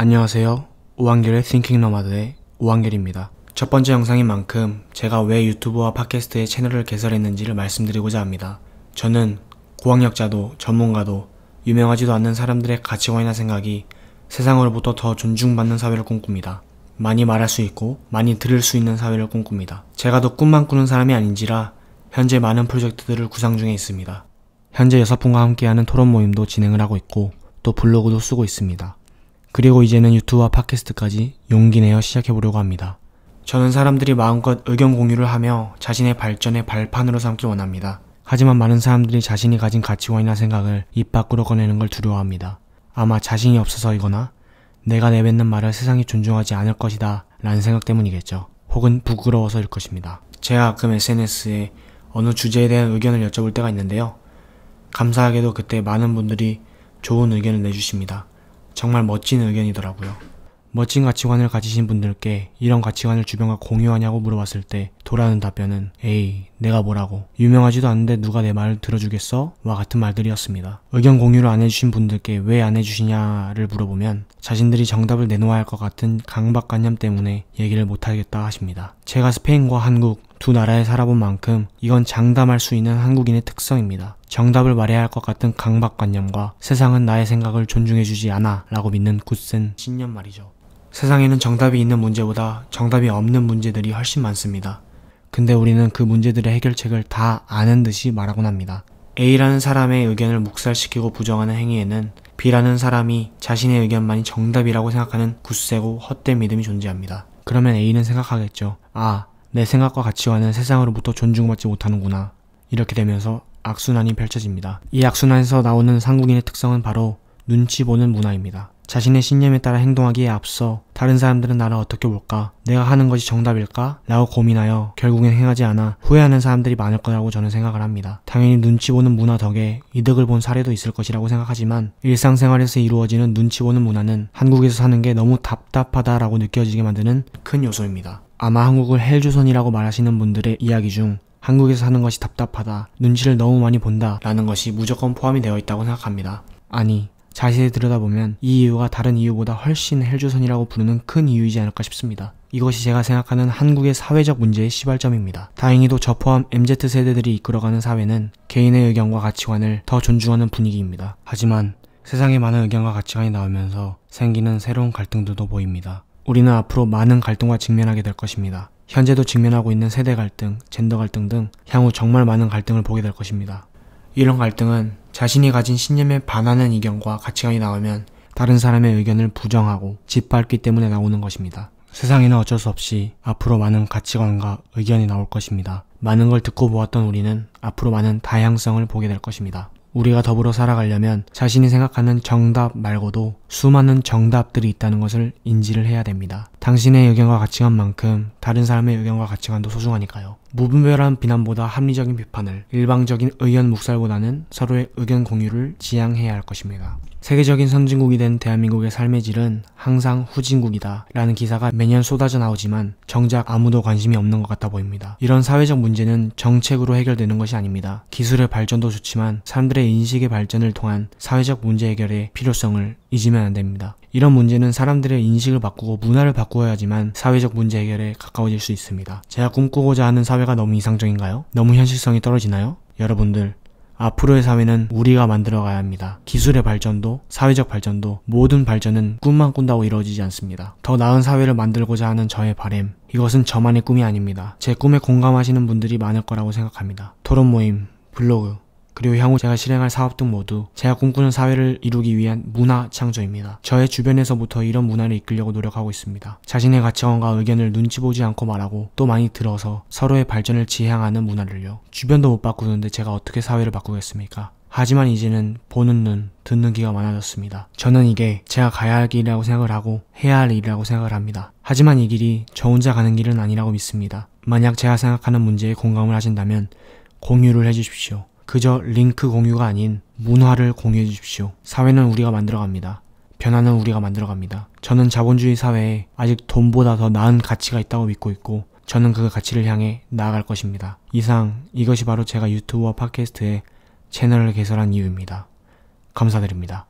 안녕하세요. 오한결의 Thinking Nomad의 오한결입니다. 첫 번째 영상인 만큼 제가 왜 유튜브와 팟캐스트의 채널을 개설했는지를 말씀드리고자 합니다. 저는 고학력자도 전문가도 유명하지도 않는 사람들의 가치관이나 생각이 세상으로부터 더 존중받는 사회를 꿈꿉니다. 많이 말할 수 있고 많이 들을 수 있는 사회를 꿈꿉니다. 제가 더 꿈만 꾸는 사람이 아닌지라 현재 많은 프로젝트들을 구상 중에 있습니다. 현재 6분과 함께하는 토론 모임도 진행을 하고 있고 또 블로그도 쓰고 있습니다. 그리고 이제는 유튜브와 팟캐스트까지 용기 내어 시작해보려고 합니다. 저는 사람들이 마음껏 의견 공유를 하며 자신의 발전의 발판으로 삼길 원합니다. 하지만 많은 사람들이 자신이 가진 가치관이나 생각을 입 밖으로 꺼내는 걸 두려워합니다. 아마 자신이 없어서이거나 내가 내뱉는 말을 세상이 존중하지 않을 것이다 라는 생각 때문이겠죠. 혹은 부끄러워서일 것입니다. 제가 가끔 SNS에 어느 주제에 대한 의견을 여쭤볼 때가 있는데요. 감사하게도 그때 많은 분들이 좋은 의견을 내주십니다. 정말 멋진 의견이더라고요. 멋진 가치관을 가지신 분들께 이런 가치관을 주변과 공유하냐고 물어봤을 때 돌아오는 답변은 에이 내가 뭐라고 유명하지도 않은데 누가 내 말을 들어주겠어? 와 같은 말들이었습니다. 의견 공유를 안 해주신 분들께 왜 안 해주시냐를 물어보면 자신들이 정답을 내놓아야 할 것 같은 강박관념 때문에 얘기를 못하겠다 하십니다. 제가 스페인과 한국 두 나라에 살아본 만큼 이건 장담할 수 있는 한국인의 특성입니다. 정답을 말해야 할 것 같은 강박관념과 세상은 나의 생각을 존중해주지 않아 라고 믿는 굳센 신념 말이죠. 세상에는 정답이 있는 문제보다 정답이 없는 문제들이 훨씬 많습니다. 근데 우리는 그 문제들의 해결책을 다 아는 듯이 말하곤 합니다. A라는 사람의 의견을 묵살시키고 부정하는 행위에는 B라는 사람이 자신의 의견만이 정답이라고 생각하는 굳세고 헛된 믿음이 존재합니다. 그러면 A는 생각하겠죠. 아, 내 생각과 가치관은 세상으로부터 존중받지 못하는구나. 이렇게 되면서 악순환이 펼쳐집니다. 이 악순환에서 나오는 한국인의 특성은 바로 눈치 보는 문화입니다. 자신의 신념에 따라 행동하기에 앞서 다른 사람들은 나를 어떻게 볼까? 내가 하는 것이 정답일까? 라고 고민하여 결국엔 행하지 않아 후회하는 사람들이 많을 거라고 저는 생각을 합니다. 당연히 눈치 보는 문화 덕에 이득을 본 사례도 있을 것이라고 생각하지만 일상생활에서 이루어지는 눈치 보는 문화는 한국에서 사는 게 너무 답답하다라고 느껴지게 만드는 큰 요소입니다. 아마 한국을 헬조선이라고 말하시는 분들의 이야기 중 한국에서 사는 것이 답답하다, 눈치를 너무 많이 본다 라는 것이 무조건 포함이 되어 있다고 생각합니다. 아니, 자세히 들여다보면 이 이유가 다른 이유보다 훨씬 헬조선이라고 부르는 큰 이유이지 않을까 싶습니다. 이것이 제가 생각하는 한국의 사회적 문제의 시발점입니다. 다행히도 저 포함 MZ세대들이 이끌어가는 사회는 개인의 의견과 가치관을 더 존중하는 분위기입니다. 하지만 세상에 많은 의견과 가치관이 나오면서 생기는 새로운 갈등들도 보입니다. 우리는 앞으로 많은 갈등과 직면하게 될 것입니다. 현재도 직면하고 있는 세대 갈등, 젠더 갈등 등 향후 정말 많은 갈등을 보게 될 것입니다. 이런 갈등은 자신이 가진 신념에 반하는 의견과 가치관이 나오면 다른 사람의 의견을 부정하고 짓밟기 때문에 나오는 것입니다. 세상에는 어쩔 수 없이 앞으로 많은 가치관과 의견이 나올 것입니다. 많은 걸 듣고 보았던 우리는 앞으로 많은 다양성을 보게 될 것입니다. 우리가 더불어 살아가려면 자신이 생각하는 정답 말고도 수많은 정답들이 있다는 것을 인지를 해야 됩니다. 당신의 의견과 가치관만큼 다른 사람의 의견과 가치관도 소중하니까요. 무분별한 비난보다 합리적인 비판을, 일방적인 의견 묵살보다는 서로의 의견 공유를 지향해야 할 것입니다. 세계적인 선진국이 된 대한민국의 삶의 질은 항상 후진국이다 라는 기사가 매년 쏟아져 나오지만 정작 아무도 관심이 없는 것 같아 보입니다. 이런 사회적 문제는 정책으로 해결되는 것이 아닙니다. 기술의 발전도 좋지만 사람들의 인식의 발전을 통한 사회적 문제 해결의 필요성을 잊으면 안 됩니다. 이런 문제는 사람들의 인식을 바꾸고 문화를 바꾸어야지만 사회적 문제 해결에 가까워질 수 있습니다. 제가 꿈꾸고자 하는 사회가 너무 이상적인가요? 너무 현실성이 떨어지나요? 여러분들, 앞으로의 사회는 우리가 만들어가야 합니다. 기술의 발전도, 사회적 발전도, 모든 발전은 꿈만 꾼다고 이루어지지 않습니다. 더 나은 사회를 만들고자 하는 저의 바람, 이것은 저만의 꿈이 아닙니다. 제 꿈에 공감하시는 분들이 많을 거라고 생각합니다. 토론 모임, 블로그, 그리고 향후 제가 실행할 사업 등 모두 제가 꿈꾸는 사회를 이루기 위한 문화 창조입니다. 저의 주변에서부터 이런 문화를 이끌려고 노력하고 있습니다. 자신의 가치관과 의견을 눈치 보지 않고 말하고 또 많이 들어서 서로의 발전을 지향하는 문화를요. 주변도 못 바꾸는데 제가 어떻게 사회를 바꾸겠습니까? 하지만 이제는 보는 눈, 듣는 귀가 많아졌습니다. 저는 이게 제가 가야 할 길이라고 생각을 하고 해야 할 일이라고 생각을 합니다. 하지만 이 길이 저 혼자 가는 길은 아니라고 믿습니다. 만약 제가 생각하는 문제에 공감을 하신다면 공유를 해주십시오. 그저 링크 공유가 아닌 문화를 공유해 주십시오. 사회는 우리가 만들어갑니다. 변화는 우리가 만들어갑니다. 저는 자본주의 사회에 아직 돈보다 더 나은 가치가 있다고 믿고 있고 저는 그 가치를 향해 나아갈 것입니다. 이상 이것이 바로 제가 유튜브와 팟캐스트에 채널을 개설한 이유입니다. 감사드립니다.